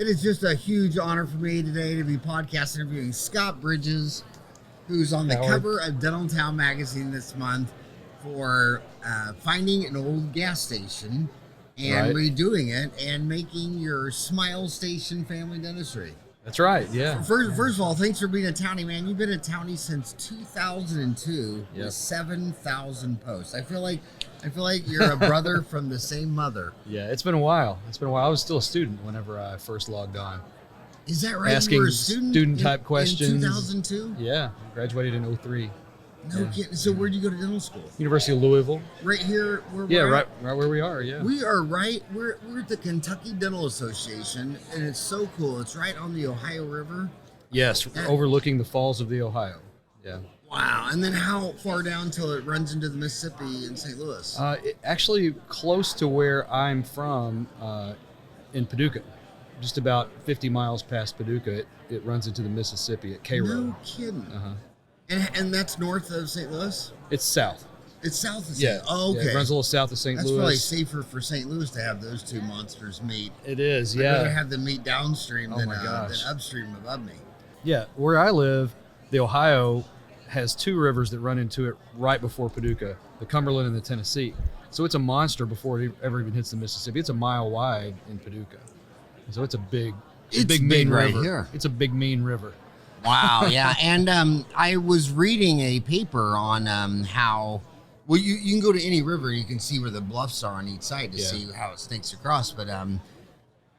It is just a huge honor for me today to be podcast interviewing Scott Bridges, who's on the cover of Dental Town magazine this month for finding an old gas station and redoing it and making your Smile Station family dentistry. That's right, yeah. First of all, thanks for being a townie, man. You've been a townie since 2002 with 7,000 posts. I feel like you're a brother from the same mother. Yeah, it's been a while. I was still a student whenever I first logged on. Is that right? Asking you were a student type questions. In 2002? Yeah, graduated in 03. No kidding. So where'd you go to dental school? University of Louisville. Right here where right where we are, yeah. We are we're at the Kentucky Dental Association, and it's so cool. It's right on the Ohio River. Yes, overlooking the falls of the Ohio. Yeah. Wow. And then how far down till it runs into the Mississippi in St. Louis? Actually close to where I'm from in Paducah. Just about 50 miles past Paducah, it runs into the Mississippi at Cairo. No kidding. Uh-huh. And that's north of St. Louis? It's south. It's south of St. Yeah. Oh, okay. Yeah, it runs a little south of St. Louis. That's probably safer for St. Louis to have those two monsters meet. It is, I'd yeah. rather have them meet downstream than upstream above me. Yeah, where I live, the Ohio has two rivers that run into it right before Paducah, the Cumberland and the Tennessee. So it's a monster before it ever even hits the Mississippi. It's a mile wide in Paducah. And so it's a big mean right river. Here. It's a big mean river. Wow, yeah. And I was reading a paper on how, well, you can go to any river, you can see where the bluffs are on each side to see how it snakes across. But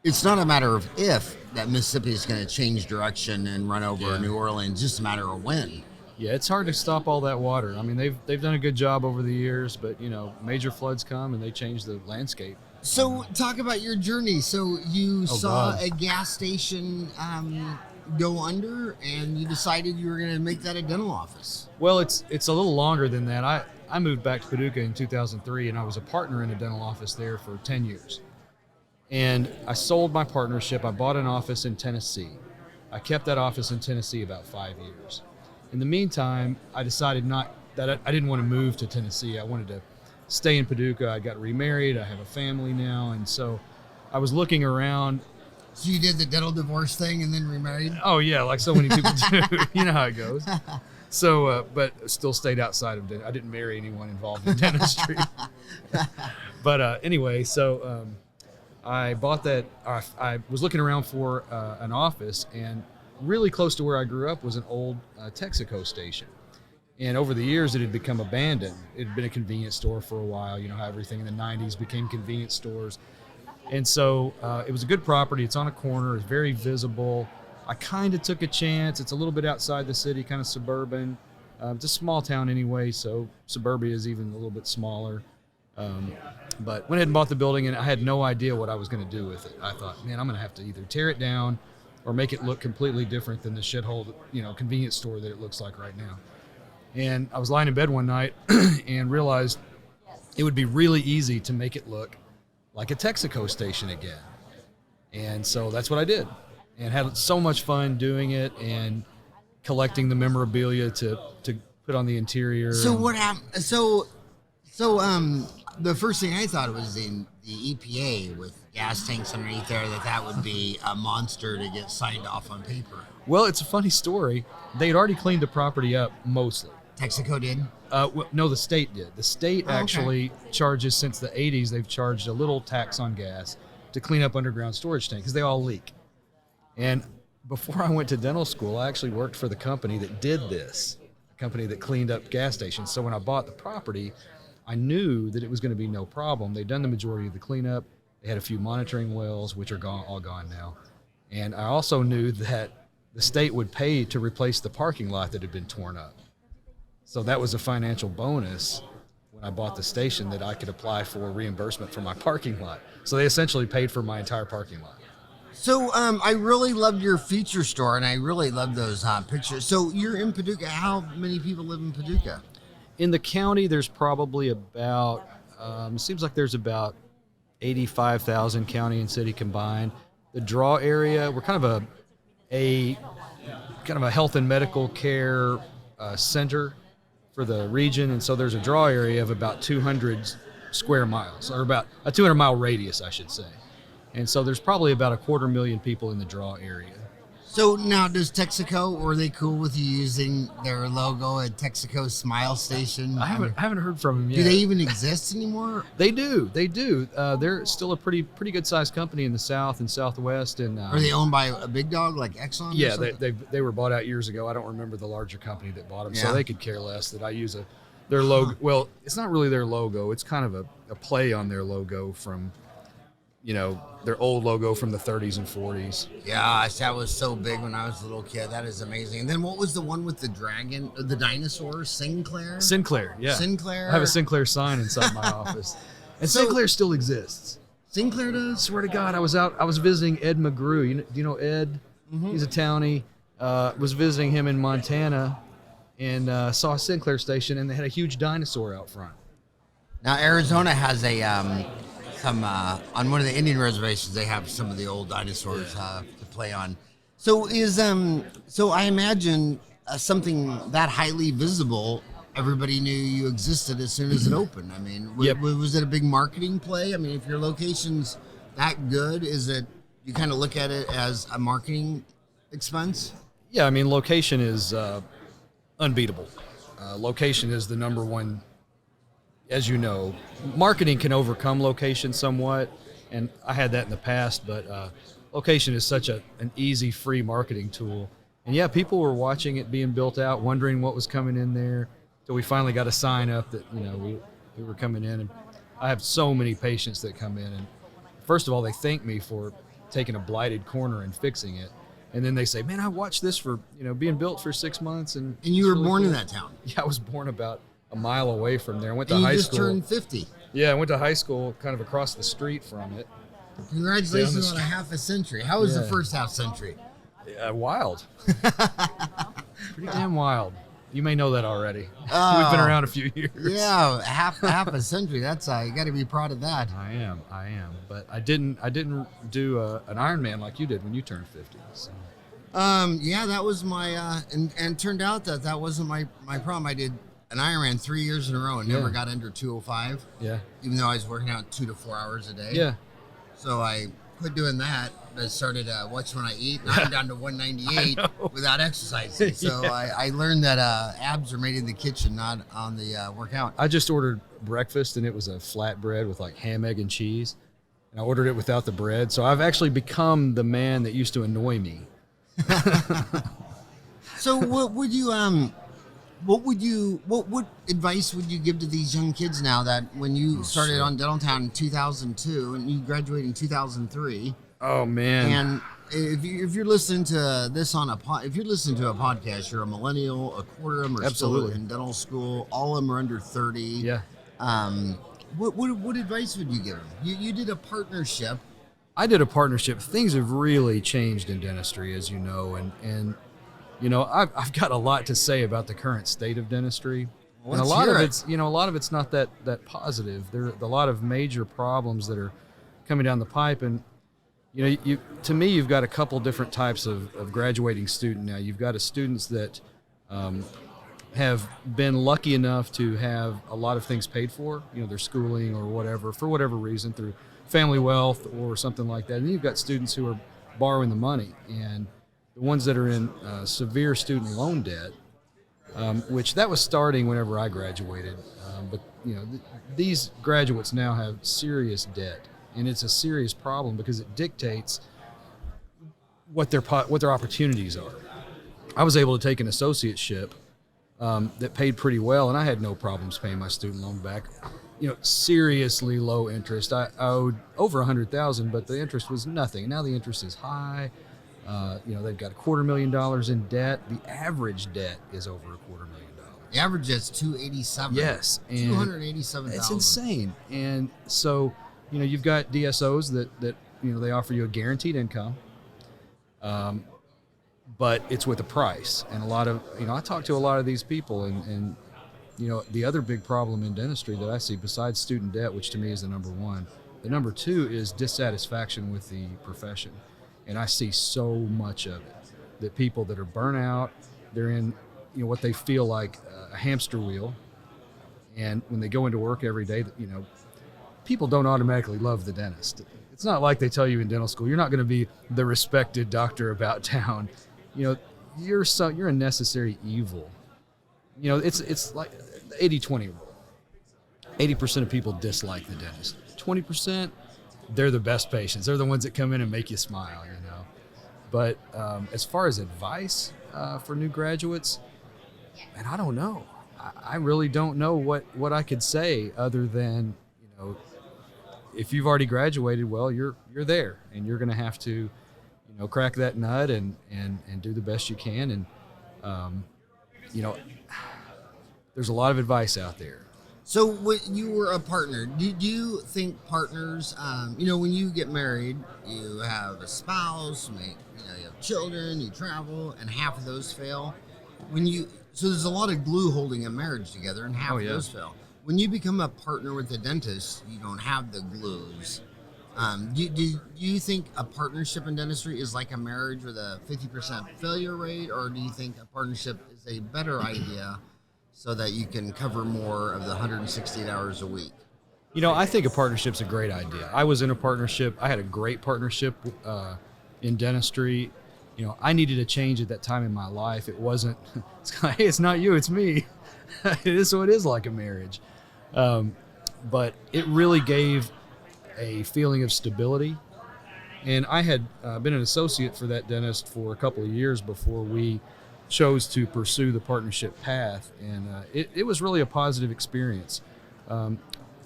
it's not a matter of if that Mississippi is going to change direction and run over New Orleans, just a matter of when. Yeah, it's hard to stop all that water. I mean, they've done a good job over the years, but, major floods come and they change the landscape. So talk about your journey. So you saw a gas station go under, and you decided you were going to make that a dental office. Well, it's a little longer than that. I moved back to Paducah in 2003, and I was a partner in a dental office there for 10 years. And I sold my partnership. I bought an office in Tennessee. I kept that office in Tennessee about 5 years. In the meantime, I decided I didn't want to move to Tennessee. I wanted to stay in Paducah. I got remarried. I have a family now, and so I was looking around. So you did the dental divorce thing and then remarried? Oh, yeah, like so many people do. You know how it goes. So, but still stayed outside of dentistry. I didn't marry anyone involved in dentistry. But anyway, so I bought that. I was looking around for an office, and really close to where I grew up was an old Texaco station. And over the years, it had become abandoned. It had been a convenience store for a while. You know how everything in the 90s became convenience stores. And so it was a good property. It's on a corner. It's very visible. I kind of took a chance. It's a little bit outside the city, kind of suburban. It's a small town anyway, so suburbia is even a little bit smaller. But went ahead and bought the building, and I had no idea what I was going to do with it. I thought, man, I'm going to have to either tear it down or make it look completely different than the shithole, convenience store that it looks like right now. And I was lying in bed one night and realized it would be really easy to make it look like a Texaco station again. And so that's what I did, and had so much fun doing it and collecting the memorabilia to put on the interior. So what happened? So the first thing I thought was in the EPA with gas tanks underneath there, that would be a monster to get signed off on paper. Well, it's a funny story. They had already cleaned the property up mostly. Texaco did? No, the state did. The state actually charges, since the 80s, they've charged a little tax on gas to clean up underground storage tanks because they all leak. And before I went to dental school, I actually worked for the company that did this, the company that cleaned up gas stations. So when I bought the property, I knew that it was going to be no problem. They'd done the majority of the cleanup. They had a few monitoring wells, which are all gone now. And I also knew that the state would pay to replace the parking lot that had been torn up. So that was a financial bonus when I bought the station, that I could apply for reimbursement for my parking lot. So they essentially paid for my entire parking lot. So I really loved your feature store, and I really loved those pictures. So you're in Paducah. How many people live in Paducah? In the county, there's probably about, it seems like there's about 85,000 county and city combined. The draw area, we're kind of a health and medical care center for the region, and so there's a draw area of about 200 square miles, or about a 200-mile radius, I should say. And so there's probably about 250,000 people in the draw area. So now, does Texaco, were they cool with you using their logo at Texaco Smile Station? I haven't heard from them yet. Do they even exist anymore? They do. They're still a pretty good sized company in the South and Southwest. And are they owned by a big dog like Exxon? Yeah, they were bought out years ago. I don't remember the larger company that bought them, so they could care less that I use their logo. Well, it's not really their logo. It's kind of a play on their logo from, their old logo from the 30s and 40s. Yeah, that was so big when I was a little kid. That is amazing. And then what was the one with the dragon, the dinosaur? Sinclair, yeah. Sinclair. I have a Sinclair sign inside my office. And Sinclair still exists. Sinclair does? Swear to God, I was visiting Ed McGrew. Do you know Ed? Mm-hmm. He's a townie. Was visiting him in Montana and saw a Sinclair station, and they had a huge dinosaur out front. Now, Arizona has on one of the Indian reservations, they have some of the old dinosaurs to play on. So I imagine something that highly visible, everybody knew you existed as soon as it opened. I mean, was it a big marketing play? I mean, if your location's that good, is it, you kind of look at it as a marketing expense? Yeah, I mean, location is unbeatable. Location is the number one. As you know, marketing can overcome location somewhat, and I had that in the past, but location is such an easy, free marketing tool. And yeah, people were watching it being built out, wondering what was coming in there, so we finally got a sign up that, we were coming in. And I have so many patients that come in, and first of all, they thank me for taking a blighted corner and fixing it. And then they say, man, I watched this for, being built for 6 months. And you were born in that town? Yeah, I was born about a mile away from there. I went to high school. You just turned 50. Yeah, I went to high school kind of across the street from it. Congratulations on a half a century. How was the first half century? Wild. Pretty damn wild. You may know that already. We've been around a few years. Yeah, half a century. That's you got to be proud of that. I am. But I didn't do an Ironman like you did when you turned 50. So. Yeah, that was my and turned out that wasn't my problem. I did an Ironman 3 years in a row and never got under 205. Yeah. Even though I was working out 2 to 4 hours a day. Yeah. So I quit doing that. I started watching when I eat. And I'm down to 198 without exercising. So I learned that abs are made in the kitchen, not on the workout. I just ordered breakfast, and it was a flatbread with like ham, egg, and cheese. And I ordered it without the bread. So I've actually become the man that used to annoy me. So what advice would you give to these young kids now that when you started on Dental Town in 2002 and you graduated in 2003? Oh man! And if you're listening to this if you're listening to a podcast, you're a millennial. A quarter of them are still in dental school. All of them are under 30. Yeah. What advice would you give them? You did a partnership. I did a partnership. Things have really changed in dentistry, as you know, and I've got a lot to say about the current state of dentistry. And a lot of it's not that positive. There are a lot of major problems that are coming down the pipe, and to me, you've got a couple different types of graduating student now. You've got students that have been lucky enough to have a lot of things paid for, their schooling or whatever, for whatever reason, through family wealth or something like that. And then you've got students who are borrowing the money, and the ones that are in severe student loan debt, which that was starting whenever I graduated. But these graduates now have serious debt, and it's a serious problem because it dictates what their opportunities are. I was able to take an associateship that paid pretty well, and I had no problems paying my student loan back. Seriously low interest. I owed over $100,000, but the interest was nothing. Now the interest is high. They've got $250,000 in debt. The average debt is over $250,000. The average is $287,000. Yes, $287,000. It's insane. And so, you've got DSOs that they offer you a guaranteed income, but it's with a price. And a lot of I talk to a lot of these people, and the other big problem in dentistry that I see, besides student debt, which to me is the number one, the number two is dissatisfaction with the profession. And I see so much of it, that people that are burnt out, they're in what they feel like a hamster wheel. And when they go into work every day, people don't automatically love the dentist. It's not like they tell you in dental school, you're not going to be the respected doctor about town. You know, you're a necessary evil. You know, it's like the 80-20 rule. 80% of people dislike the dentist. 20%, they're the best patients. They're the ones that come in and make you smile, you know. But as far as advice for new graduates, and I don't know. I really don't know what I could say other than, you know, if you've already graduated, well, you're there, and you're going to have to, you know, crack that nut and do the best you can. And, you know, there's a lot of advice out there. So when you were a partner, do you think partners, you know, when you get married, you have a spouse, you have children, you travel, and half of those fail. So there's a lot of glue holding a marriage together, and half of those fail. When you become a partner with a dentist, you don't have the glues. Do you think a partnership in dentistry is like a marriage with a 50% failure rate, or do you think a partnership is a better idea so that you can cover more of the 168 hours a week? You know, I think a partnership's a great idea. I was in a partnership. I had a great partnership in dentistry. You know, I needed a change at that time in my life. It wasn't, hey, it's not you, it's me. It is what it is, like a marriage. But it really gave a feeling of stability. And I had been an associate for that dentist for a couple of years before we chose to pursue the partnership path. And it was really a positive experience.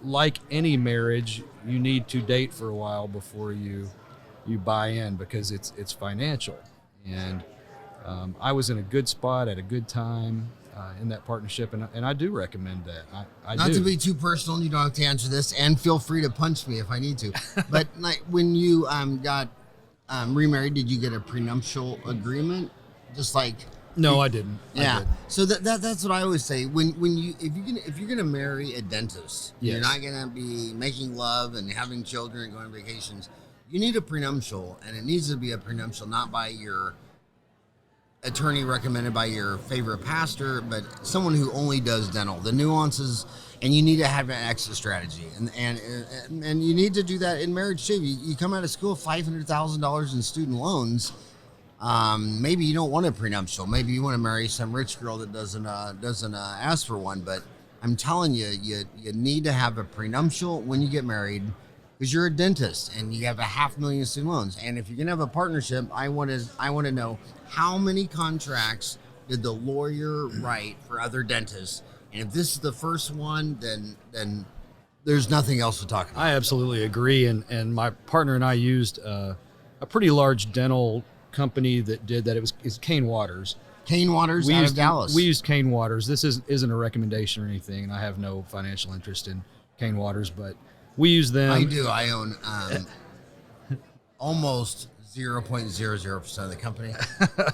Like any marriage, you need to date for a while before you buy in, because it's financial. And I was in a good spot at a good time in that partnership, and I do recommend that. I Not do. to be too personal, you don't have to answer this, and feel free to punch me if I need to. But like when you got remarried, did you get a prenuptial agreement? Just like No, I didn't. yeah. I didn't. So that's what I always say. If you're gonna marry a dentist, you're not gonna be making love and having children and going on vacations. You need a prenuptial, and it needs to be a prenuptial not by your attorney recommended by your favorite pastor, but someone who only does dental. The nuances, and you need to have an exit strategy, and you need to do that in marriage too. You come out of school $500,000 in student loans. Maybe you don't want a prenuptial. Maybe you want to marry some rich girl that doesn't ask for one. But I'm telling you, you need to have a prenuptial when you get married, because you're a dentist and you have $500,000 student loans. And if you're gonna have a partnership, I want to know how many contracts did the lawyer write for other dentists. And if this is the first one, then there's nothing else to talk about. I absolutely agree. And my partner and I used a pretty large dental company that did that. It's Kane Waters. Kane Waters out of Dallas. We used Kane Waters. This isn't a recommendation or anything, and I have no financial interest in Kane Waters, but we use them. I do. I own almost 0.00% of the company.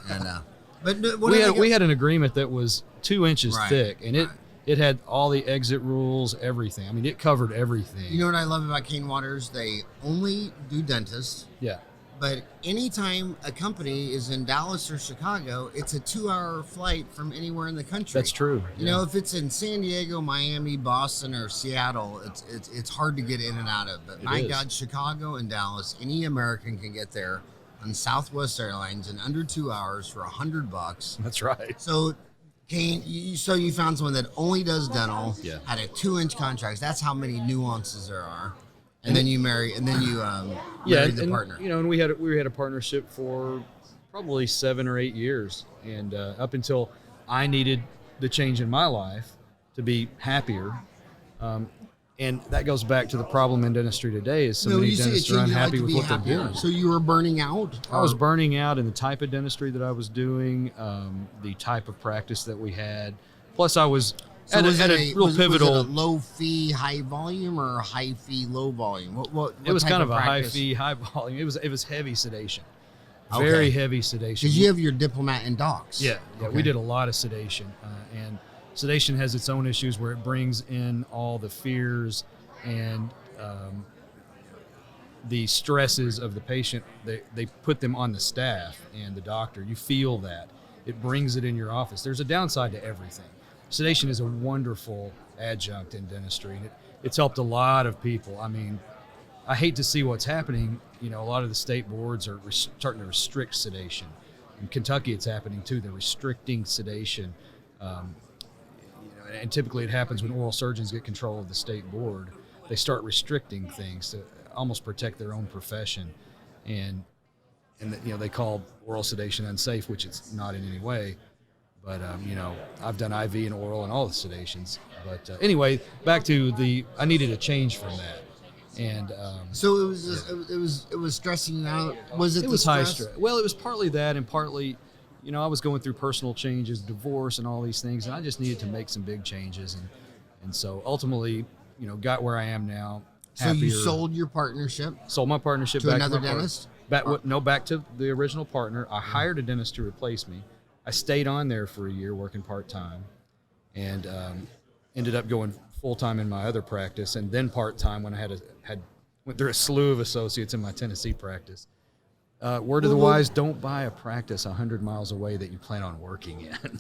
And but we had an agreement that was 2 inches thick, and it had all the exit rules, everything. I mean, it covered everything. You know what I love about Kane Waters? They only do dentists. Yeah. But anytime a company is in Dallas or Chicago, it's a 2-hour flight from anywhere in the country. That's true. You know, if it's in San Diego, Miami, Boston, or Seattle, it's hard to get in and out of. But my God, Chicago and Dallas, any American can get there on Southwest Airlines in under 2 hours for $100. That's right. So, Kane, you found someone that only does dental, had a 2-inch contract. That's how many nuances there are. And then you marry, and then you married the partner. You know, and we had a partnership for probably 7 or 8 years, and up until I needed the change in my life to be happier. And that goes back to the problem in dentistry today is many dentists are unhappy with what they're doing. So you were burning out? I was burning out in the type of dentistry that I was doing, the type of practice that we had. Plus, I was at a real pivotal. Was it a low fee, high volume, or a high fee, low volume? What it was kind of a high practice? fee, high volume. It was heavy sedation, very heavy sedation. Because you have your diplomat and docs. Yeah, we did a lot of sedation, and sedation has its own issues where it brings in all the fears and the stresses of the patient. They put them on the staff and the doctor. You feel that. It brings it in your office. There's a downside to everything. sedation is a wonderful adjunct in dentistry, and it's helped a lot of people. I mean, I hate to see what's happening. You know, a lot of the state boards are starting to restrict sedation. In Kentucky, it's happening too. They're restricting sedation. And typically it happens when oral surgeons get control of the state board. They start restricting things to almost protect their own profession. And they call oral sedation unsafe, which it's not in any way. But, I've done IV and oral and all the sedations. But anyway, back to I needed a change from that. And so it was just, it was stressing you out. Was it? It was high stress. Well, it was partly that, and partly, I was going through personal changes, divorce, and all these things, and I just needed to make some big changes, and so ultimately, got where I am now. Happier. So you sold your partnership? Sold my partnership to back another to dentist? Back to the original partner. I hired a dentist to replace me. I stayed on there for a year, working part time, and ended up going full time in my other practice, and then part time when I went through a slew of associates in my Tennessee practice. Word of the wise: don't buy a practice 100 miles away that you plan on working in.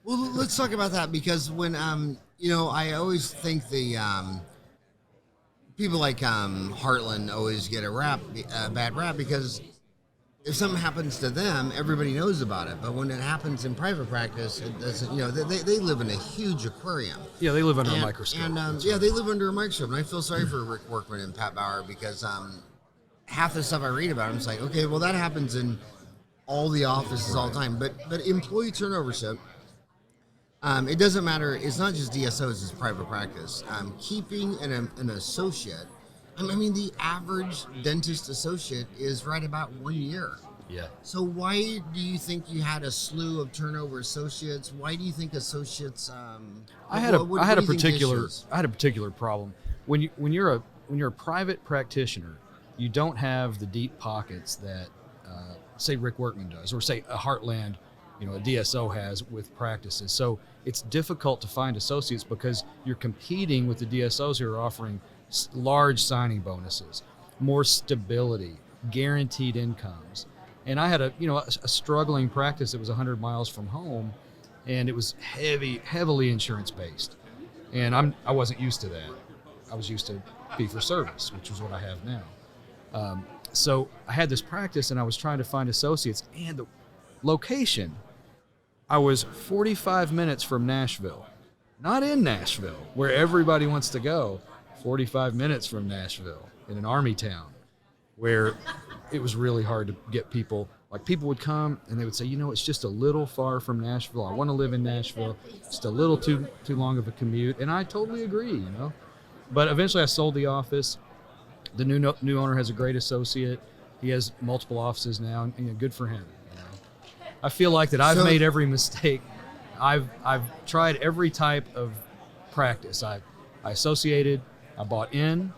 Well, let's talk about that, because when I always think the people like Heartland always get a bad rap, because if something happens to them, everybody knows about it. But when it happens in private practice, it doesn't. They live in a huge aquarium. Yeah, they live under a microscope. And they live under a microscope. And I feel sorry for Rick Workman and Pat Bauer, because half the stuff I read about them is like, okay, well, that happens in all the offices all the time. But employee turnovership, it doesn't matter. It's not just DSOs, it's private practice. Keeping an associate, I mean, the average dentist associate is right about 1 year. Yeah. So why do you think you had a slew of turnover associates? Why do you think associates? I had a particular problem. When you're a private practitioner, you don't have the deep pockets that say Rick Workman does, or say a Heartland, a DSO has with practices. So it's difficult to find associates because you're competing with the DSOs who are offering large signing bonuses, more stability, guaranteed incomes. And I had a struggling practice that was 100 miles from home, and it was heavily insurance based. And I wasn't used to that. I was used to fee for service, which is what I have now. So I had this practice, and I was trying to find associates, and the location, I was 45 minutes from Nashville, not in Nashville, where everybody wants to go. 45 minutes from Nashville, in an army town, where it was really hard to get people. Like, people would come and they would say, it's just a little far from Nashville. I want to live in Nashville. Just a little too long of a commute. And I totally agree, But eventually I sold the office. The new owner has a great associate. He has multiple offices now, and good for him. I feel like that I've made every mistake. I've tried every type of practice. I associated. I bought in,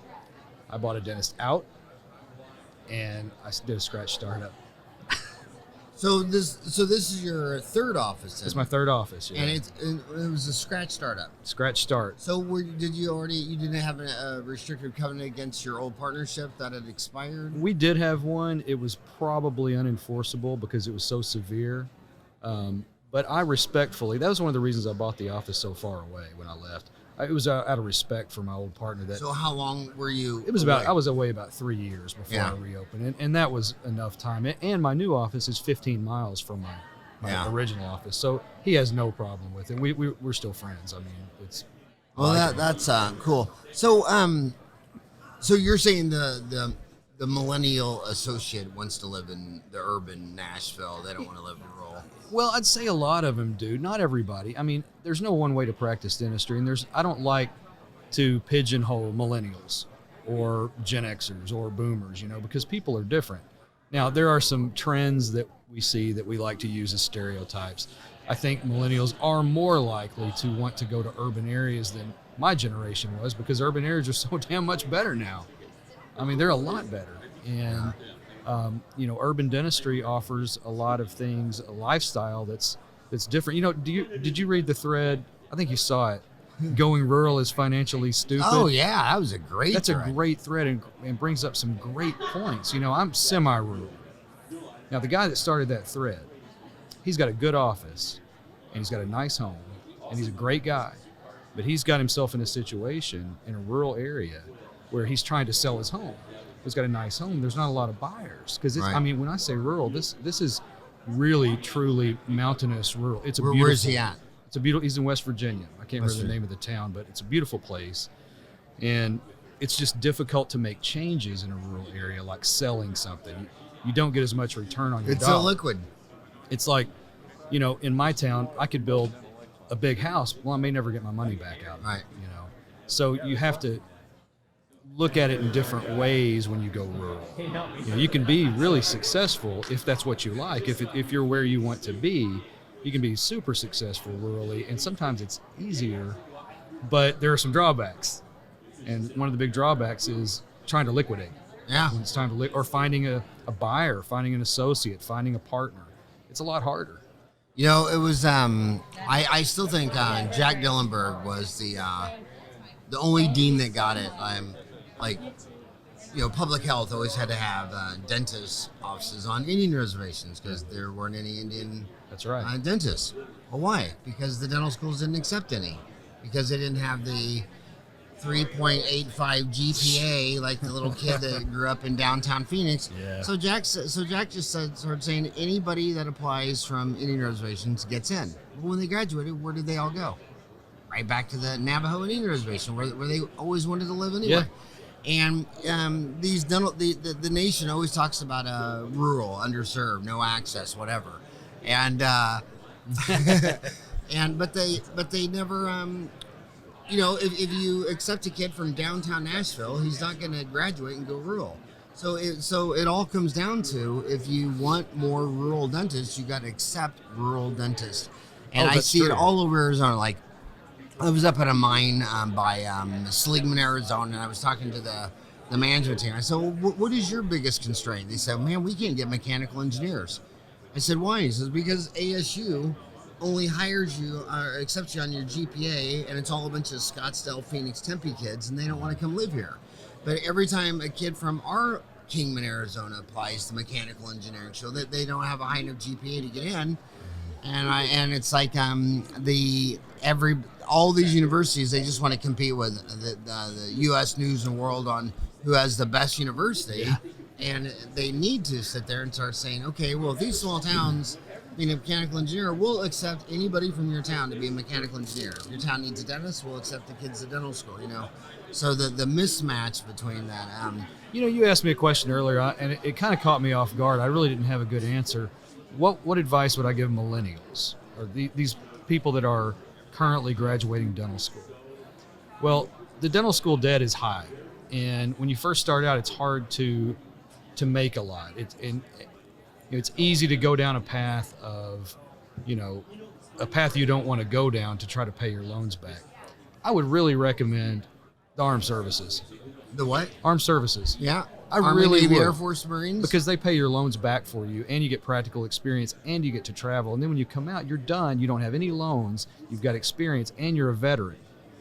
I bought a dentist out, and I did a scratch startup. So this is your third office. It's my third office, yeah. And it was a scratch startup. Scratch start. So you didn't have a restrictive covenant against your old partnership that had expired? We did have one. It was probably unenforceable because it was so severe. But I respectfully, that was one of the reasons I bought the office so far away when I left. It was out of respect for my old partner. So how long were you? It was I was away about 3 years before I reopened, and that was enough time. And my new office is 15 miles from my original office, so he has no problem with it. We're still friends. I mean, it's that's cool. So so you're saying the millennial associate wants to live in the urban Nashville. They don't want to live in rural. Well, I'd say a lot of them do. Not everybody. I mean, there's no one way to practice dentistry, and I don't like to pigeonhole millennials or Gen Xers or boomers, because people are different. Now, there are some trends that we see that we like to use as stereotypes. I think millennials are more likely to want to go to urban areas than my generation was, because urban areas are so damn much better now. I mean, they're a lot better. And urban dentistry offers a lot of things, a lifestyle that's different. Did you read the thread? I think you saw it. Going rural is financially stupid. Oh yeah, that was a great. That's thread. A great thread and brings up some great points. I'm semi-rural. Now the guy that started that thread, he's got a good office, and he's got a nice home, and he's a great guy, but he's got himself in a situation in a rural area where he's trying to sell his home. He's got a nice home. There's not a lot of buyers because Right. I mean, when I say rural, this is really truly mountainous rural. It's a beautiful. Where is he at? It's a beautiful. He's in West Virginia. I can't remember the name of the town, but it's a beautiful place, and it's just difficult to make changes in a rural area, like selling something. You don't get as much return on your It's dollar. so liquid. It's like, in my town, I could build a big house. Well, I may never get my money back out. Right. So you have to look at it in different ways when you go rural. You can be really successful if that's what you like. If you're where you want to be, you can be super successful rurally, and sometimes it's easier, but there are some drawbacks. And one of the big drawbacks is trying to liquidate. Yeah. When it's time to or finding a buyer, finding an associate, finding a partner. It's a lot harder. It was. I still think Jack Dillenberg was the only dean that got it. Public health always had to have dentist offices on Indian reservations because there weren't any Indian. That's right. Dentists. Well, why? Because the dental schools didn't accept any, because they didn't have the 3.85 GPA like the little kid that grew up in downtown Phoenix. Yeah. So Jack just started saying anybody that applies from Indian reservations gets in. Well, when they graduated, where did they all go? Right back to the Navajo Indian reservation where they always wanted to live anyway. Yeah. And these the nation always talks about rural, underserved, no access, whatever. And but they never if you accept a kid from downtown Nashville, he's not going to graduate and go rural. So it all comes down to, if you want more rural dentists, you got to accept rural dentists. And I see it all over Arizona. Like, I was up at a mine by Seligman, Arizona, and I was talking to the management team. I said, well, what is your biggest constraint? They said, man, we can't get mechanical engineers. I said, why? He says, because ASU only hires you or accepts you on your GPA, and it's all a bunch of Scottsdale, Phoenix, Tempe kids, and they don't want to come live here. But every time a kid from our Kingman, Arizona applies to mechanical engineering, so that they don't have a high enough GPA to get in, and it's like all these universities, they just want to compete with the U.S. News and World on who has the best university, and they need to sit there and start saying, okay, well, if these small towns being a mechanical engineer, we'll accept anybody from your town to be a mechanical engineer. If your town needs a dentist, we'll accept the kids at dental school, So the mismatch between that. You asked me a question earlier, and it kind of caught me off guard. I really didn't have a good answer. What advice would I give millennials, or these people that are currently graduating dental school? Well, the dental school debt is high, and when you first start out, it's hard to make a lot. It's easy to go down a path of, a path you don't want to go down to try to pay your loans back. I would really recommend the armed services. The what? Armed services. Yeah. Army, Navy, would. Air Force, Marines. Because they pay your loans back for you, and you get practical experience, and you get to travel. And then when you come out, you're done. You don't have any loans. You've got experience, and you're a veteran.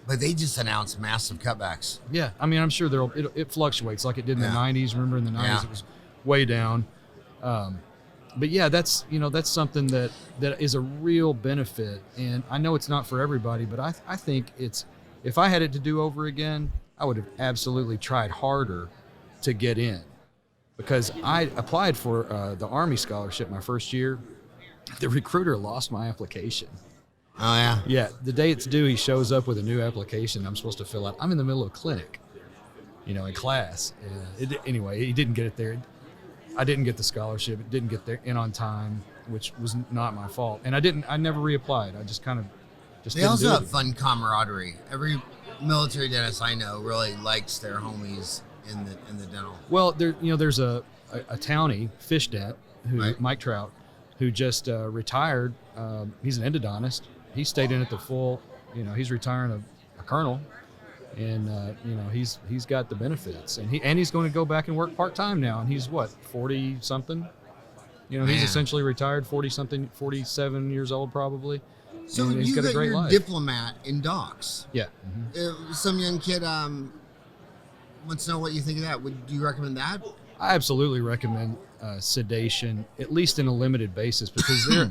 But they just announced massive cutbacks. Yeah. I mean, I'm sure it fluctuates like it did in the 90s. Remember in the 90s, it was way down. But yeah, that's something that is a real benefit. And I know it's not for everybody, but I think if I had it to do over again, I would have absolutely tried harder to get in, because I applied for the Army scholarship my first year. The recruiter lost my application. Oh, yeah? Yeah. The day it's due, he shows up with a new application I'm supposed to fill out. I'm in the middle of clinic, in class. Anyway, he didn't get it there. I didn't get the scholarship. It didn't get there in on time, which was not my fault. And I never reapplied. I just kind of They also have fun camaraderie. Every military dentist I know really likes their homies in the dental. Well, there's a townie, Fish Dent, Right. Mike Trout, who just retired. He's an endodontist. He stayed in it the full. He's retiring a colonel, and he's got the benefits, and he's going to go back and work part time now. And he's 40 something. He's essentially retired, 40 something, 47 years old probably. So and he's you got a got great your life. diplomat in docs. Yeah. Some young kid wants to know what you think of that. Would you recommend that? I absolutely recommend sedation, at least in a limited basis, because they're,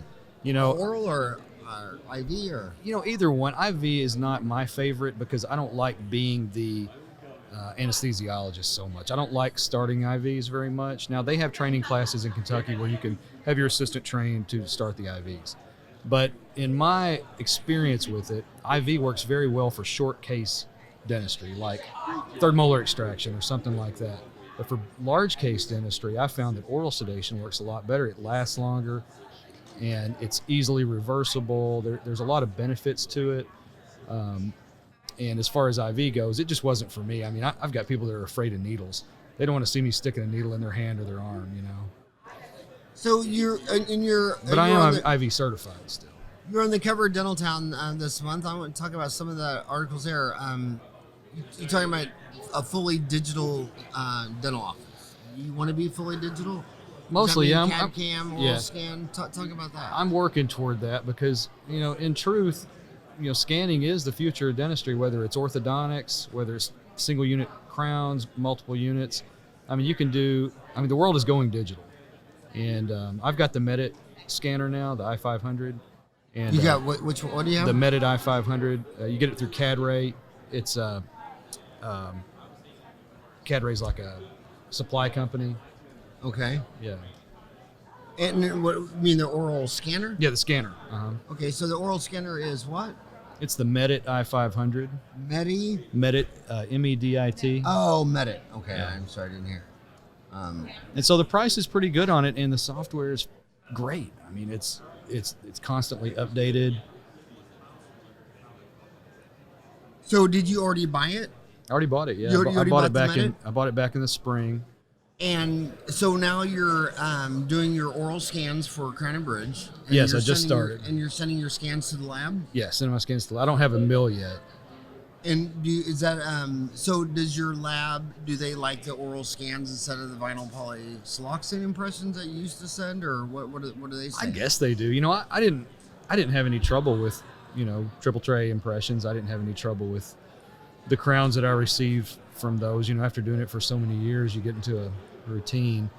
Oral or IV or? Either one. IV is not my favorite because I don't like being the anesthesiologist so much. I don't like starting IVs very much. Now, they have training classes in Kentucky where you can have your assistant trained to start the IVs. But in my experience with it, IV works very well for short case dentistry, like third molar extraction or something like that. But for large case dentistry, I found that oral sedation works a lot better. It lasts longer, and it's easily reversible. There's a lot of benefits to it. And as far as IV goes, it just wasn't for me. I mean, I've got people that are afraid of needles. They don't want to see me sticking a needle in their hand or their arm, So But I am IV certified still. You're on the cover of Dental Town this month. I want to talk about some of the articles there. You're talking about a fully digital dental office. You want to be fully digital? Mostly, yeah. CAD cam, oral scan. Talk about that. I'm working toward that because, in truth, scanning is the future of dentistry, whether it's orthodontics, whether it's single unit crowns, multiple units. I mean, the world is going digital. And I've got the Medit scanner now, the i500. And you got what do you have? The Medit i500. You get it through CadRay. It's CadRay's like a supply company. Okay. Yeah. And what you mean, the oral scanner? Yeah, the scanner. Okay, so the oral scanner is what? It's the Medit i500. Medit, MEDIT. Oh, Medit. Okay, Yeah. I'm sorry, I didn't hear. And so the price is pretty good on it, and the software is great. I mean, it's constantly updated. So did you already buy it? I already bought it. Yeah, You already I bought it bought the back Medit? I bought it back in the spring. And so now you're doing your oral scans for Crown and Bridge. And Yes, you're I just sending started. And you're sending your scans to the lab? Yeah, cinema scans still. I don't have a mill yet. And so does your lab, do they like the oral scans instead of the vinyl polysiloxane impressions that you used to send, or what do they say? I guess they do. I didn't have any trouble with, triple tray impressions. I didn't have any trouble with the crowns that I received from those. After doing it for so many years, you get into a routine.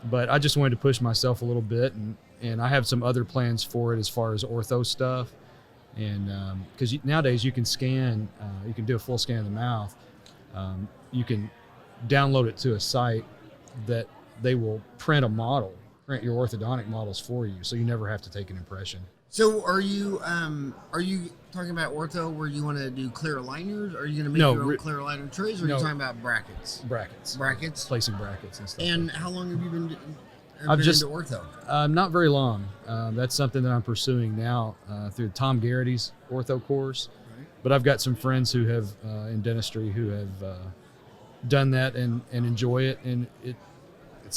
But I just wanted to push myself a little bit, and I have some other plans for it as far as ortho stuff. And because nowadays you can scan, you can do a full scan of the mouth. You can download it to a site that they will print your orthodontic models for you, so you never have to take an impression. So are you talking about ortho where you want to do clear aligners? Are you going to make your own clear aligner trays, or are you talking about brackets? Brackets? Placing brackets and stuff. And how long have you been I've just into ortho? Not very long. That's something that I'm pursuing now through Tom Garrity's ortho course. Right. But I've got some friends who have in dentistry who have done that and enjoy it, and it's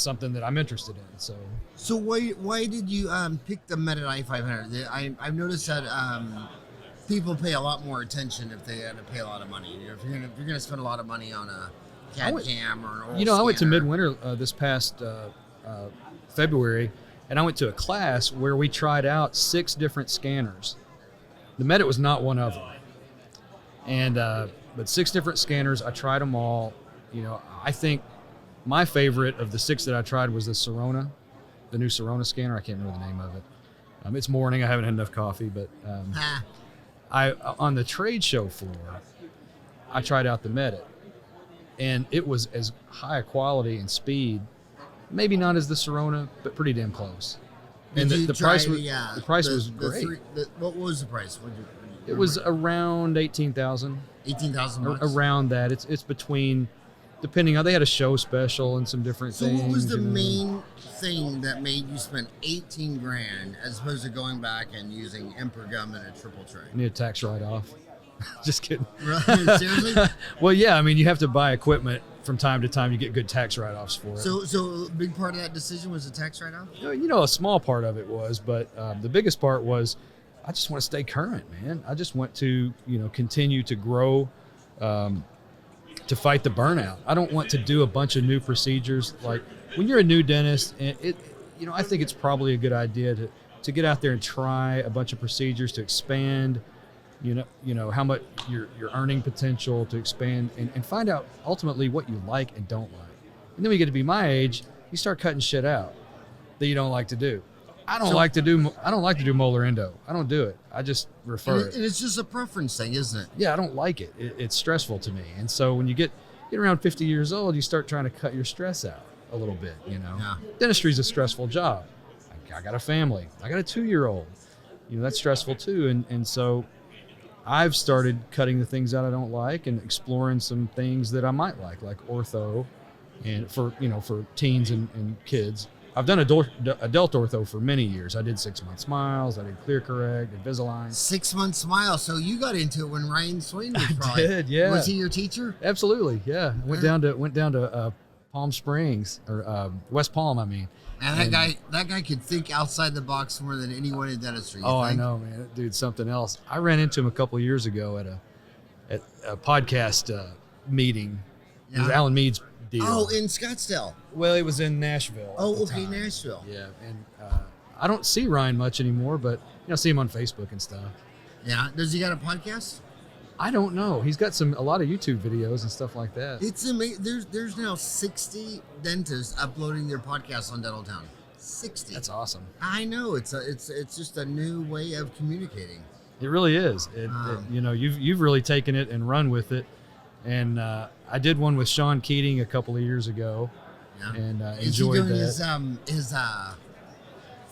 something that I'm interested in. So why did you pick the Medit i500? I've noticed that people pay a lot more attention if they had to pay a lot of money. If you're gonna spend a lot of money on a CAD cam or an oral scanner. I went to Midwinter this past February, and I went to a class where we tried out 6 different scanners. The Medit was not one of them, and but 6 different scanners. I tried them all. I think my favorite of the 6 that I tried was the Sirona, the new Sirona scanner. I can't remember the name of it. It's morning. I haven't had enough coffee, but on the trade show floor, I tried out the Medit, and it was as high a quality and speed. Maybe not as the Sirona, but pretty damn close. And the price was great. What was the price? It was around $18,000. $18,000. Around that. It's between, depending on, they had a show special and some different things. So what was the main thing that made you spend $18,000 as opposed to going back and using Emperor gum and a triple tray? I need a tax write-off. Just kidding. Seriously? Well, yeah. I mean, you have to buy equipment from time to time. You get good tax write-offs for it. So a big part of that decision was the tax write-off? A small part of it was, but the biggest part was I just want to stay current, man. I just want to, continue to grow, to fight the burnout. I don't want to do a bunch of new procedures. Like when you're a new dentist, and I think it's probably a good idea to get out there and try a bunch of procedures to expand, how much your earning potential, to expand and find out ultimately what you like and don't like. And then when you get to be my age, you start cutting shit out that you don't like to do. I don't like to do molar endo. I don't do it. I just refer it. And it's just a preference thing, isn't it? Yeah, I don't like it. It's stressful to me. And so when you get around 50 years old, you start trying to cut your stress out a little bit, you know. Yeah. Dentistry is a stressful job. I got a family. I got a 2-year-old. You know, that's stressful too. And so I've started cutting the things out I don't like and exploring some things that I might like ortho, and for teens and kids. I've done adult ortho for many years. I did 6-month smiles. I did clear correct, Invisalign. 6-month smile. So you got into it when Ryan Swain was probably. I did, yeah. Was he your teacher? Absolutely, yeah. Went down to Palm Springs or West Palm, I mean. And that guy could think outside the box more than anyone in dentistry. Oh, I know, man. That dude's something else. I ran into him a couple of years ago at a podcast meeting. Yeah. It was Alan Mead's deal. Oh, in Scottsdale. Well, it was in Nashville. Oh, okay, Nashville. Yeah, and I don't see Ryan much anymore, but I see him on Facebook and stuff. Yeah, does he got a podcast? I don't know. He's got a lot of YouTube videos and stuff like that. It's amazing. There's now 60 dentists uploading their podcasts on Dental Town. 60. That's awesome. I know. It's just a new way of communicating. It really is. You've really taken it and run with it. And I did one with Sean Keating a couple of years ago, and enjoyed that. Is he doing his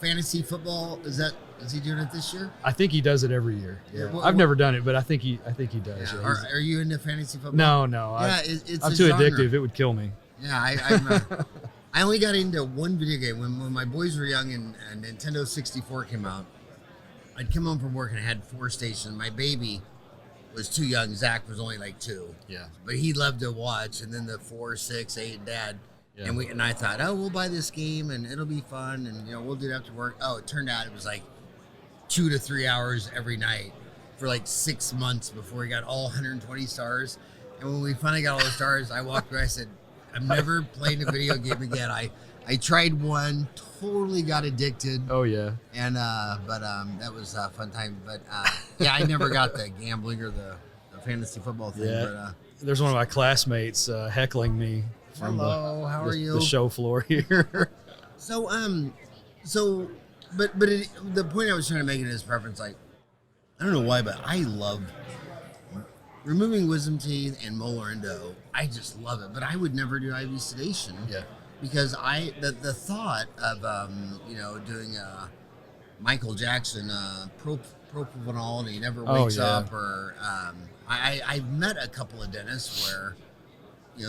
fantasy football? Is he doing it this year? I think he does it every year. Yeah. I've never done it, but I think he does. Yeah. Yeah, Are you into fantasy football? No. Yeah, I'm too addictive. It would kill me. Yeah, I only got into one video game when my boys were young and Nintendo 64 came out. I'd come home from work and I had 4 stations. My baby was too young. Zach was only like 2. Yeah. But he loved to watch. And then the 4, 6, 8, Dad. Yeah. And I thought, we'll buy this game and it'll be fun and we'll do it after work. Oh, it turned out it was like 2 to 3 hours every night for like 6 months before we got all 120 stars. And when we finally got all the stars, I walked away. I said, I'm never playing a video game again. I tried one, totally got addicted. Oh yeah. And but that was a fun time. But I never got the gambling or the fantasy football thing. Yeah. But, there's one of my classmates heckling me from how are you? The show floor here. So But the point I was trying to make in his preference, like, I don't know why, but I love removing wisdom teeth and molar endo. I just love it. But I would never do IV sedation. Yeah. Because the thought of doing Michael Jackson propofol and he never wakes up, or I've met a couple of dentists where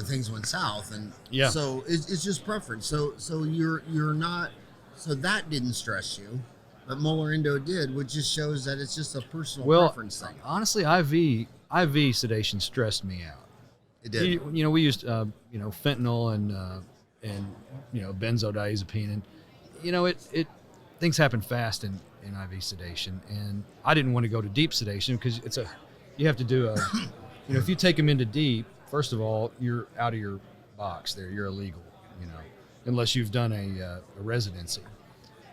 things went south, and so it's just preference. So you're not. So that didn't stress you, but molar endo did, which just shows that it's just a personal preference thing. Honestly, IV sedation stressed me out. It did. We used fentanyl and benzodiazepine, and it things happen fast in IV sedation, and I didn't want to go to deep sedation because you have to do if you take them into deep, first of all, you're out of your box there, you're illegal, unless you've done a residency.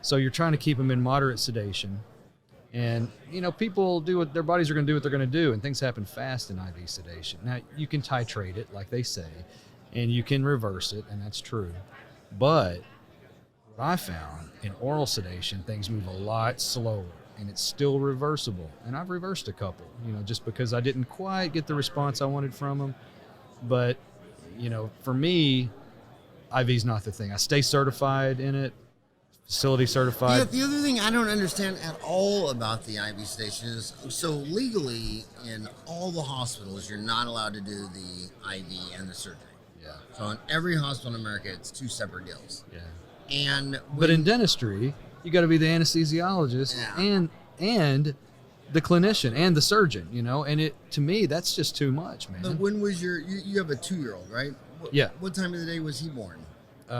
So you're trying to keep them in moderate sedation. And, people do what their bodies are going to do what they're going to do, and things happen fast in IV sedation. Now, you can titrate it, like they say, and you can reverse it, and that's true. But what I found in oral sedation, things move a lot slower, and it's still reversible. And I've reversed a couple, just because I didn't quite get the response I wanted from them. But, for me, IV's not the thing. I stay certified in it, facility certified. Yeah, the other thing I don't understand at all about the IV sedation is, so legally in all the hospitals, you're not allowed to do the IV and the surgery. Yeah. So in every hospital in America, it's 2 separate deals. Yeah. But in dentistry, you got to be the anesthesiologist and the clinician and the surgeon, and to me, that's just too much, man. But when was you have a 2-year-old, right? Yeah. What time of the day was he born?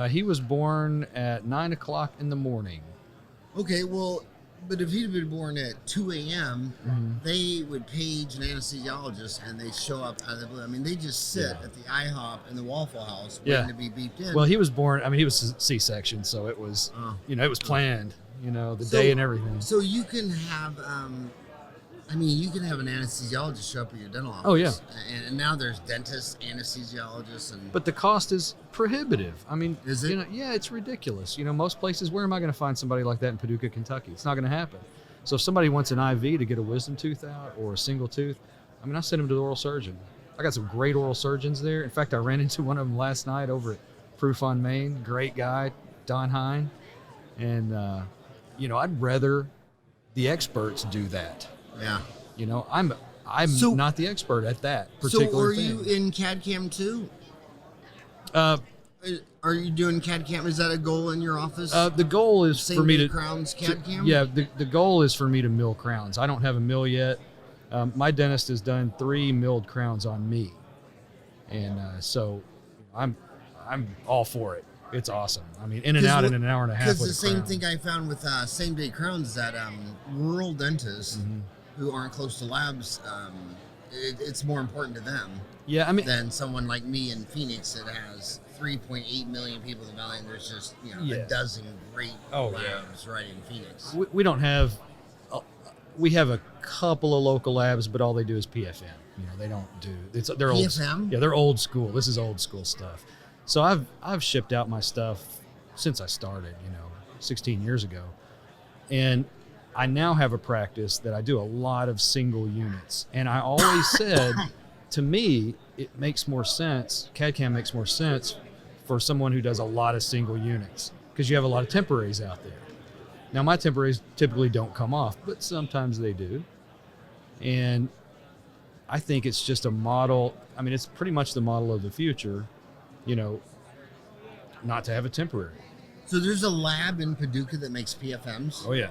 He was born at 9 o'clock in the morning. Okay, well, but if he'd been born at 2 a.m., they would page an anesthesiologist and they show up out of the blue. I mean, they just sit at the IHOP in the Waffle House waiting to be beeped in. Well, he was born, he was C-section, so it was, it was planned, the day and everything. So you can have, I mean, you can have an anesthesiologist show up at your dental office. Oh, yeah. And now there's dentists, anesthesiologists, and But the cost is prohibitive. I mean, Is it? You know, yeah, it's ridiculous. You know, most places, where am I going to find somebody like that in Paducah, Kentucky? It's not going to happen. So if somebody wants an IV to get a wisdom tooth out or a single tooth, I mean, I send them to the oral surgeon. I got some great oral surgeons there. In fact, I ran into one of them last night over at Proof on Main. Great guy, Don Hine. And, you know, I'd rather the experts do that. yeah. You know, I'm So- not the expert at that particular So are thing. you in CAD/CAM too? Uh, Are you doing CAD/CAM? Is that a goal in your office? the goal is Same for me day to crowns CAD/CAM? Yeah, the goal is for me to mill crowns. I don't have a mill yet. My dentist has done 3 milled crowns on me, and so I'm all for it. It's awesome. I mean, in and out in an hour and a half. Because with the a same crown. thing I found with same day crowns is that rural dentists Mm-hmm. who aren't close to labs, it's more important to them Yeah, I mean, than someone like me in Phoenix that has 3.8 million people in the valley, and there's just Yeah. a dozen great Oh, yeah. labs right in Phoenix. we don't have. We have a couple of local labs, but all they do is PFM. You know, they don't do. They're old. PFM? Yeah, they're old school. This is old school stuff. So I've shipped out my stuff since I started. 16 years ago, and I now have a practice that I do a lot of single units. And I always said, to me, it makes more sense. CAD/CAM makes more sense for someone who does a lot of single units because you have a lot of temporaries out there. Now, my temporaries typically don't come off, but sometimes they do. And I think it's just a model. I mean, it's pretty much the model of the future, not to have a temporary. So there's a lab in Paducah that makes PFMs. Oh, yeah.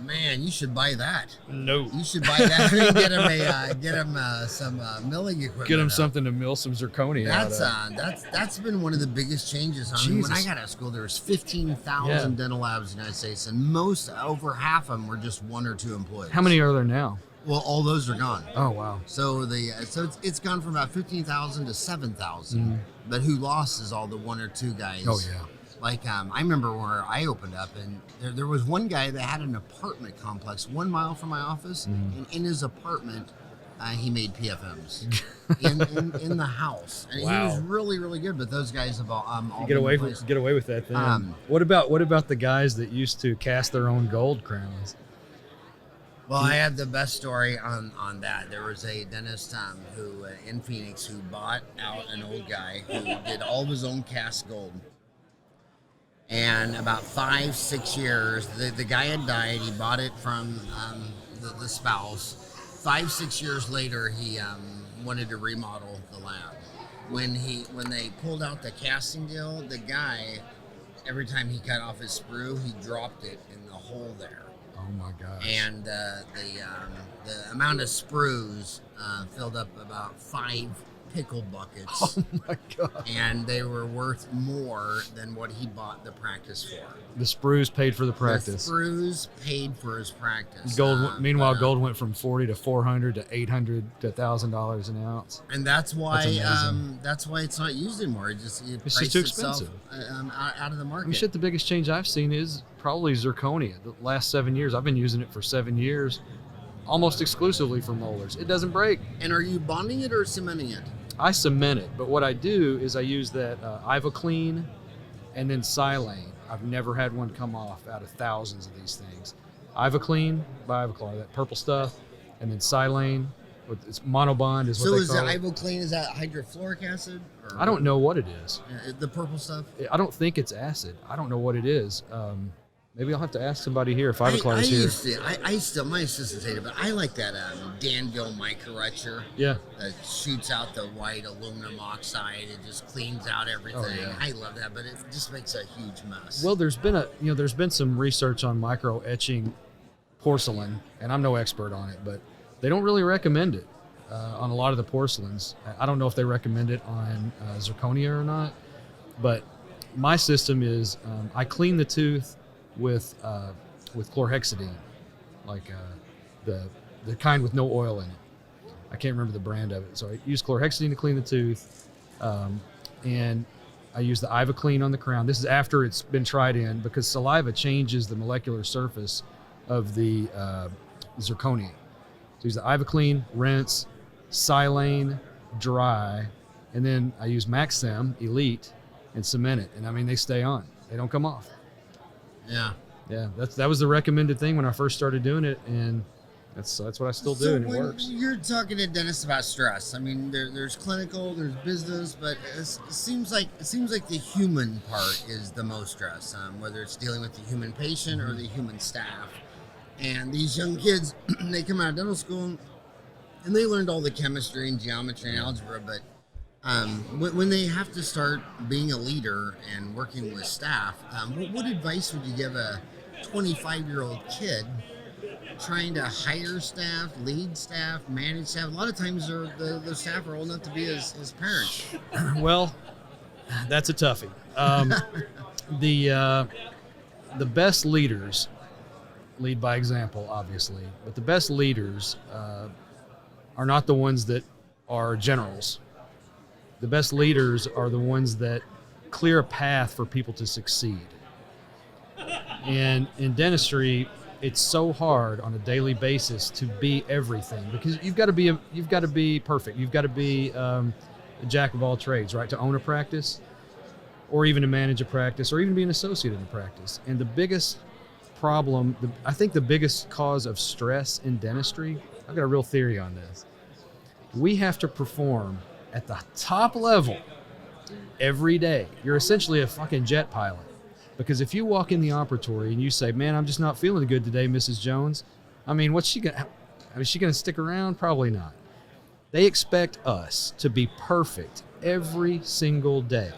Man, you should buy that. No. You should buy that and get him some milling equipment. Get them something to mill some zirconia That's out of. that's been one of the biggest changes. I mean, when I Jesus. got out of school, there was 15,000 Yeah. dental labs in the United States, and over half of them were just 1 or 2 employees. How many are there now? Well, all those are gone. Oh, wow. So it's gone from about 15,000 to 7,000. But who lost is all the 1 or 2 guys. Oh, yeah. Like I remember where I opened up, and there was one guy that had an apartment complex 1 mile from my office, and in his apartment, he made PFMs in the house, and he was Wow. really, really good. But those guys have all You been replaced. get away with that thing. Um, what about the guys that used to cast their own gold crowns? Well, I had the best story on that. There was a dentist who in Phoenix who bought out an old guy who did all of his own cast gold. And about 5-6 years, the guy had died. He bought it from the spouse. 5-6 years later, he wanted to remodel the lab. When they pulled out the casting deal, the guy, every time he cut off his sprue, he dropped it in the hole there. Oh my gosh. And the amount of sprues filled up about 5 pickle buckets. Oh my god. And they were worth more than what he bought the practice for. The sprues paid for the practice. The sprues paid for his practice. Gold. Meanwhile, gold went from $40 to $400 to $800 to $1,000 an ounce. And that's why That's amazing. it's not used anymore. It It's priced just too itself, expensive. out of the market. I mean, shit. The biggest change I've seen is probably zirconia. The last 7 years, I've been using it for 7 years, almost exclusively for molars. It doesn't break. And are you bonding it or cementing it? I cement it, but what I do is I use that Ivoclean and then Silane. I've never had one come off out of thousands of these things. Ivoclean by Ivoclar, that purple stuff, and then Silane with its monobond is what So they is the call it. Ivoclean, is that hydrofluoric acid? Or I don't know what it is. The purple stuff? I don't think it's acid. I don't know what it is. Maybe I'll have to ask somebody here if Ivoclar is here. I still, my assistant's hated, but I like that Danville micro-etcher Yeah. that shoots out the white aluminum oxide. It just cleans out everything. Oh, yeah. I love that, but it just makes a huge mess. Well, there's been some research on micro etching porcelain, and I'm no expert on it, but they don't really recommend it on a lot of the porcelains. I don't know if they recommend it on zirconia or not, but my system is I clean the tooth with chlorhexidine, like the kind with no oil in it. I can't remember the brand of it, so I use chlorhexidine to clean the tooth, and I use the Ivoclean on the crown. This is after it's been tried in, because saliva changes the molecular surface of the zirconia. use the Ivoclean, rinse, Silane, dry, and then I use Maxim Elite and cement it. And I mean, they stay on. They don't come off. Yeah. Yeah, that was the recommended thing when I first started doing it, and that's what I still do, and it works. You're talking to dentists about stress. I mean, there's clinical, there's business, but it seems like the human part is the most stress. Whether it's dealing with the human patient or the human staff, and these young kids, they come out of dental school, and they learned all the chemistry and geometry and algebra, but when they have to start being a leader and working with staff, what advice would you give a 25-year-old kid trying to hire staff, lead staff, manage staff? A lot of times the staff are old enough to be his parents. Well, that's a toughie. The best leaders lead by example, obviously, but the best leaders are not the ones that are generals. The best leaders are the ones that clear a path for people to succeed. And in dentistry, it's so hard on a daily basis to be everything, because you've got to be perfect. You've got to be a jack of all trades, right? To own a practice, or even to manage a practice, or even be an associate in a practice. And the biggest problem, I think the biggest cause of stress in dentistry, I've got a real theory on this. We have to perform at the top level every day. You're essentially a fucking jet pilot. Because if you walk in the operatory and you say, man, I'm just not feeling good today, Mrs. Jones, I mean, is she gonna stick around? Probably not. They expect us to be perfect every single day.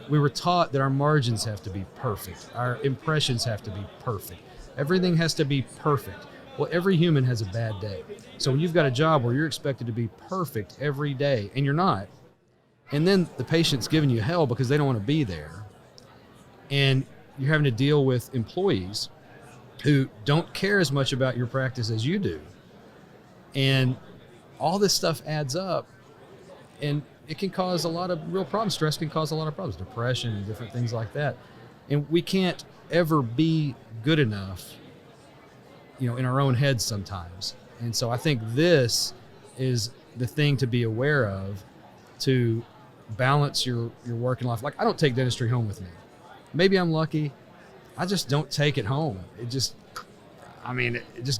We were taught that our margins have to be perfect. Our impressions have to be perfect. Everything has to be perfect. Well, every human has a bad day. So when you've got a job where you're expected to be perfect every day and you're not, and then the patient's giving you hell because they don't want to be there, and you're having to deal with employees who don't care as much about your practice as you do, and all this stuff adds up, and it can cause a lot of real problems. Stress can cause a lot of problems, depression and different things like that. And we can't ever be good enough, in our own heads sometimes. And so I think this is the thing to be aware of to balance your working life. Like, I don't take dentistry home with me. Maybe I'm lucky. I just don't take it home. It just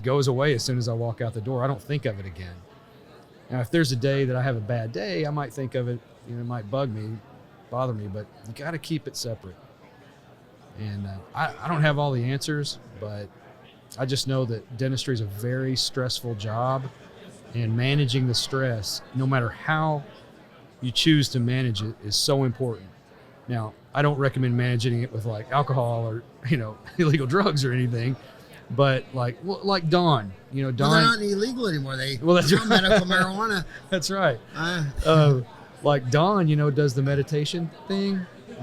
goes away as soon as I walk out the door. I don't think of it again. Now, if there's a day that I have a bad day, I might think of it, it might bother me, but you got to keep it separate. And I don't have all the answers, but I just know that dentistry is a very stressful job, and managing the stress, no matter how you choose to manage it, is so important. Now, I don't recommend managing it with like alcohol or, illegal drugs or anything, but like Dawn, Dawn. Well, they're not illegal anymore. That's right. Medical marijuana. That's right. Like Dawn, does the meditation thing.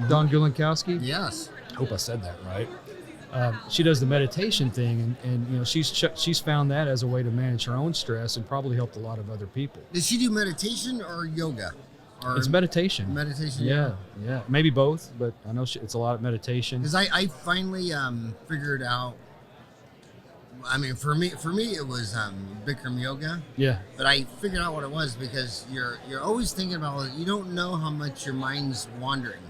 Dawn Gulenkowski. Yes. I hope I said that right. She does the meditation thing, and she's found that as a way to manage her own stress and probably helped a lot of other people. Does she do meditation or yoga? It's meditation. Meditation. Yeah. Maybe both, but I know it's a lot of meditation. Because I finally figured out. I mean, for me, it was Bikram yoga. Yeah. But I figured out what it was because you're always thinking about. You don't know how much your mind's wandering.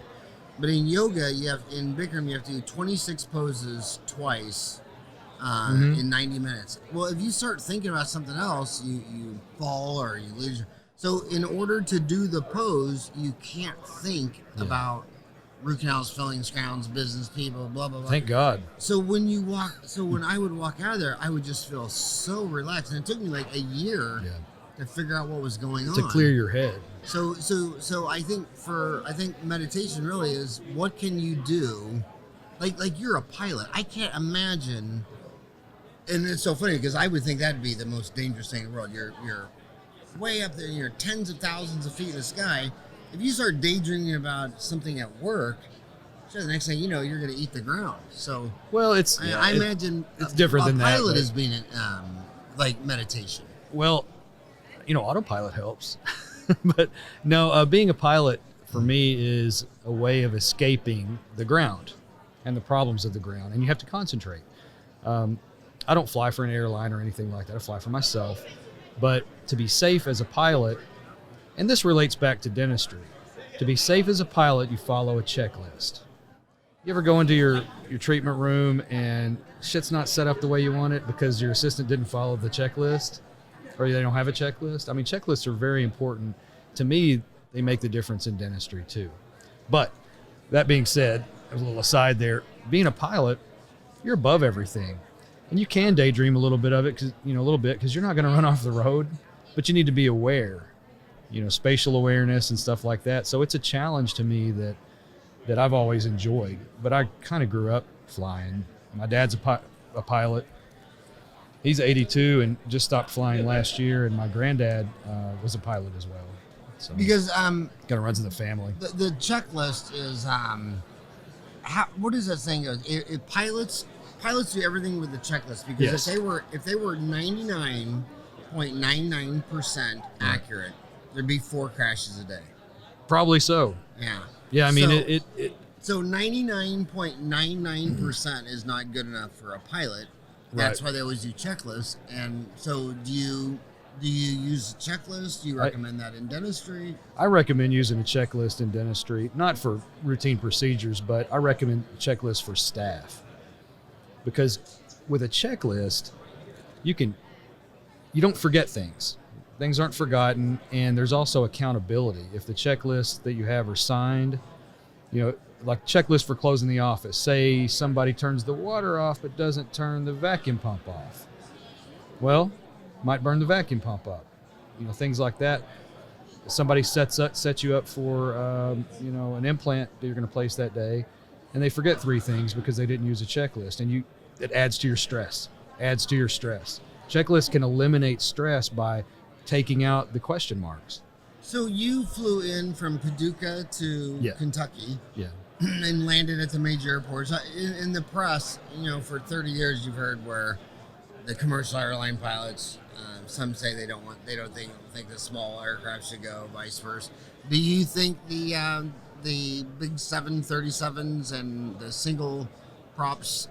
But in yoga, in Bikram, you have to do 26 poses twice in 90 minutes. Well, if you start thinking about something else, you fall or you lose. So in order to do the pose, you can't think about root canals, fillings, crowns, business people, blah, blah, blah. Thank God. So when I would walk out of there, I would just feel so relaxed. And it took me like a year to figure out what was going on. To clear your head. So I think meditation really is, what can you do? Like you're a pilot. I can't imagine. And it's so funny because I would think that'd be the most dangerous thing in the world. You're way up there, you're tens of thousands of feet in the sky. If you start daydreaming about something at work, sure, the next thing you know, you're going to eat the ground. So, well, I imagine it's different than that. A pilot is being like meditation. Well, autopilot helps, but no, being a pilot for me is a way of escaping the ground and the problems of the ground, and you have to concentrate. I don't fly for an airline or anything like that. I fly for myself. But to be safe as a pilot, and this relates back to dentistry, to be safe as a pilot, you follow a checklist. You ever go into your treatment room and shit's not set up the way you want it because your assistant didn't follow the checklist, or they don't have a checklist? I mean, checklists are very important. To me, they make the difference in dentistry too. But that being said, a little aside there, being a pilot, you're above everything. And you can daydream a little bit of it, because you're not going to run off the road, but you need to be aware, spatial awareness and stuff like that. So it's a challenge to me that I've always enjoyed. But I kind of grew up flying. My dad's a pilot. He's 82 and just stopped flying last year, and my granddad was a pilot as well. So because kind of runs in the family. The checklist is what does that saying go? If pilots do everything with the checklist, because Yes. if they were 99.99% accurate, there'd be 4 crashes a day. Probably so. Yeah. Yeah, I mean, So- So 99.99% is not good enough for a pilot. That's why they always do checklists. And so do you use a checklist? Do you recommend that in dentistry? I recommend using a checklist in dentistry, not for routine procedures, but I recommend a checklist for staff. Because with a checklist, you don't forget things. Things aren't forgotten, and there's also accountability. If the checklists that you have are signed, like checklist for closing the office. Say somebody turns the water off but doesn't turn the vacuum pump off. Well, might burn the vacuum pump up. Things like that. Somebody sets you up for an implant that you're going to place that day, and they forget 3 things because they didn't use a checklist, and it adds to your stress. Checklists can eliminate stress by taking out the question marks. So you flew in from Paducah to Kentucky. Yeah. And landed at the major airports. In the press, for 30 years, you've heard where the commercial airline pilots, some say they don't think the small aircraft should go, vice versa. Do you think the big 737s and the single props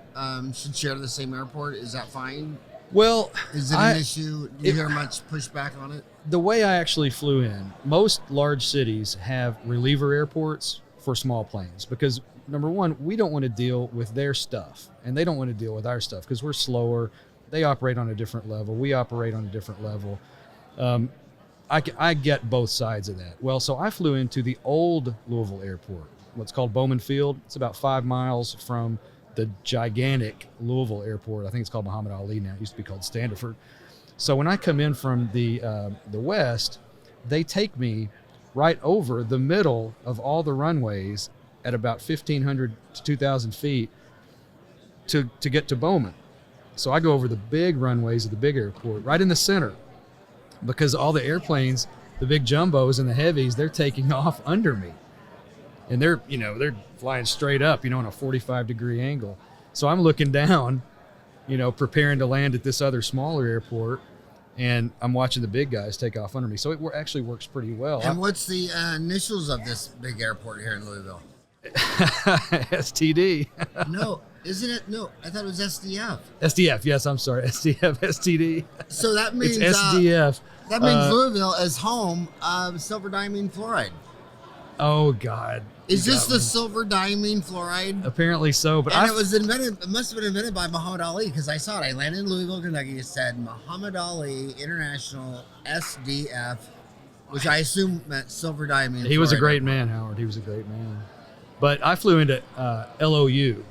should share the same airport? Is that fine? Well, is it an issue? Do you hear much pushback on it? The way I actually flew in, most large cities have reliever airports for small planes, because number one, we don't want to deal with their stuff, and they don't want to deal with our stuff because we're slower. They operate on a different level. We operate on a different level. I get both sides of that. Well, so I flew into the old Louisville airport, what's called Bowman Field. It's about 5 miles from the gigantic Louisville airport. I think it's called Muhammad Ali now. It used to be called Standiford. So when I come in from the west, they take me right over the middle of all the runways at about 1,500 to 2,000 feet to get to Bowman. So I go over the big runways of the big airport, right in the center, because all the airplanes, the big jumbos and the heavies, they're taking off under me. And they're flying straight up, on a 45-degree angle. So I'm looking down, preparing to land at this other smaller airport, and I'm watching the big guys take off under me. So it actually works pretty well. And what's the initials of this big airport here in Louisville? STD. No, isn't it? No, I thought it was SDF. SDF, yes, I'm sorry. SDF, STD. So that means it's SDF. That means Louisville is home of silver diamine fluoride. Oh God. Is this the silver diamine fluoride? Apparently so, but it was invented. It must have been invented by Muhammad Ali, because I saw it. I landed in Louisville, Kentucky. It said Muhammad Ali International SDF, which I assume meant silver diamine. He was a great man, Howard. He was a great man. But I flew into LOU,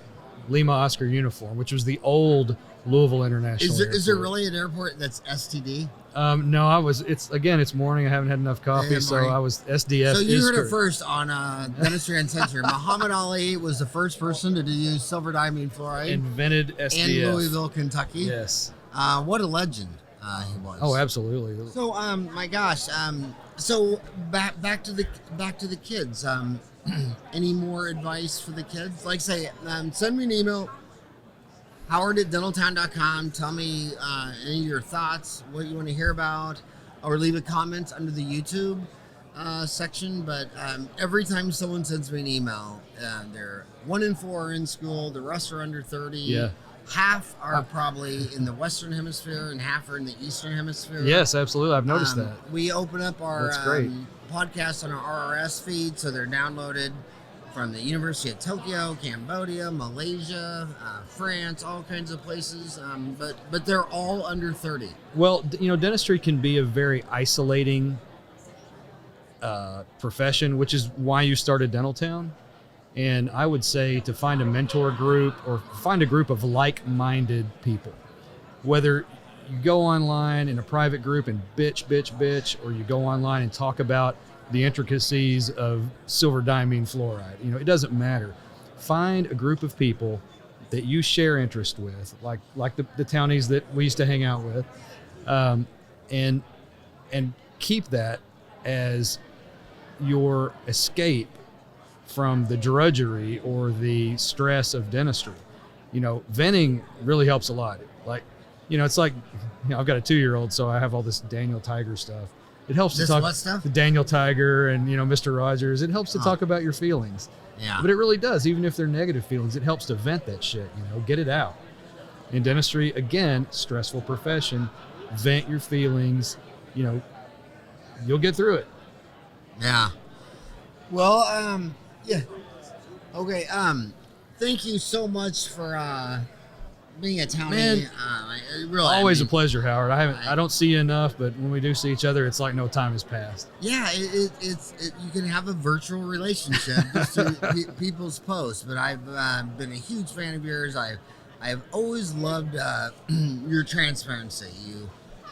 Lima Oscar Uniform, which was the old Louisville International. Is there really an airport that's STD? No, it's morning. I haven't had enough coffee, so I was SDF. So you heard it first on Dentistry Uncensored. Muhammad Ali was the first person to use silver diamine fluoride. Invented SDF. In Louisville, Kentucky. Yes. What a legend he was. Oh, absolutely. So, my gosh. So back to the kids. Any more advice for the kids? Like, say, send me an email. Howard@dentaltown.com. Tell me any of your thoughts, what you want to hear about, or leave a comment under the YouTube section. But every time someone sends me an email, they're 1 in 4 are in school, the rest are under 30. Yeah. half are probably in the Western Hemisphere and half are in the Eastern Hemisphere. Yes, absolutely. I've noticed that. We open up our That's great. podcasts on our RRS feed, so they're downloaded from the University of Tokyo, Cambodia, Malaysia, France, all kinds of places. But they're all under 30. Well, dentistry can be a very isolating profession, which is why you started Dental Town. And I would say to find a mentor group or find a group of like-minded people, whether you go online in a private group and bitch, or you go online and talk about the intricacies of silver diamine fluoride. It doesn't matter. Find a group of people that you share interest with, like the townies that we used to hang out with, and keep that as your escape from the drudgery or the stress of dentistry. Venting really helps a lot. It's like, I've got a 2-year-old, so I have all this Daniel Tiger stuff. It helps to talk what stuff? The Daniel Tiger and Mr. Rogers. It helps to talk about your feelings. Yeah. But it really does, even if they're negative feelings. It helps to vent that shit. Get it out. In dentistry, again, stressful profession. Vent your feelings. You'll get through it. Yeah. Well, yeah. Okay. Thank you so much for being a townie. Man, always a pleasure, Howard. I don't see you enough, but when we do see each other, it's like no time has passed. Yeah, it's you can have a virtual relationship just through people's posts. But I've been a huge fan of yours. I've always loved your transparency.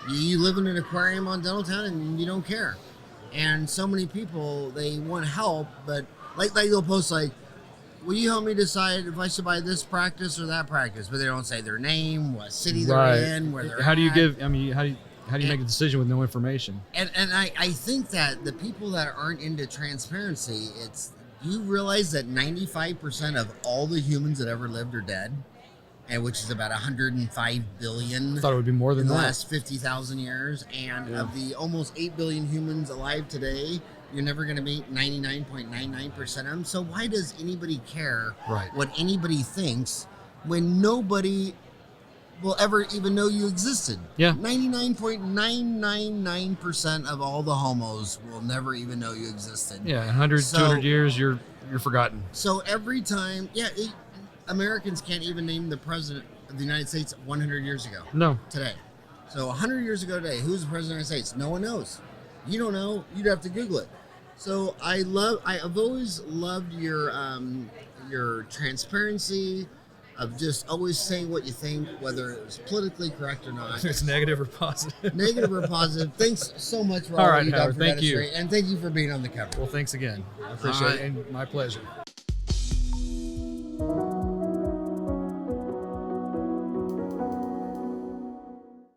You live in an aquarium on Dental Town and you don't care. And so many people, they want help, but like they'll post like, will you help me decide if I should buy this practice or that practice? But they don't say their name, what city they're in, where they're How do you at. how do you make a decision with no information? And I think that the people that aren't into transparency, you realize that 95% of all the humans that ever lived are dead, and which is about 105 billion. I thought it would be more than in the that. last 50,000 years. And of the almost 8 billion humans alive today, you're never going to meet 99.99% of them. So why does anybody care what anybody thinks when nobody will ever even know you existed? Yeah. 99.999% of all the homos will never even know you existed. Yeah, 100, 200 years, you're forgotten. So every time, Americans can't even name the president of the United States 100 years ago. No. Today. So 100 years ago today, who's the president of the United States? No one knows. You don't know. You'd have to Google it. So I've always loved your transparency of just always saying what you think, whether it was politically correct or not. It's negative or positive. Negative or positive. Thanks so much for all all right, you've done Howard, for thank dentistry, you. and thank you for being on the cover. Well, thanks again. I appreciate it, and my pleasure.